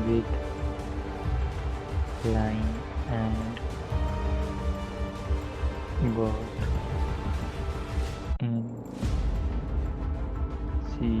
with line and boat in sea۔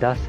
10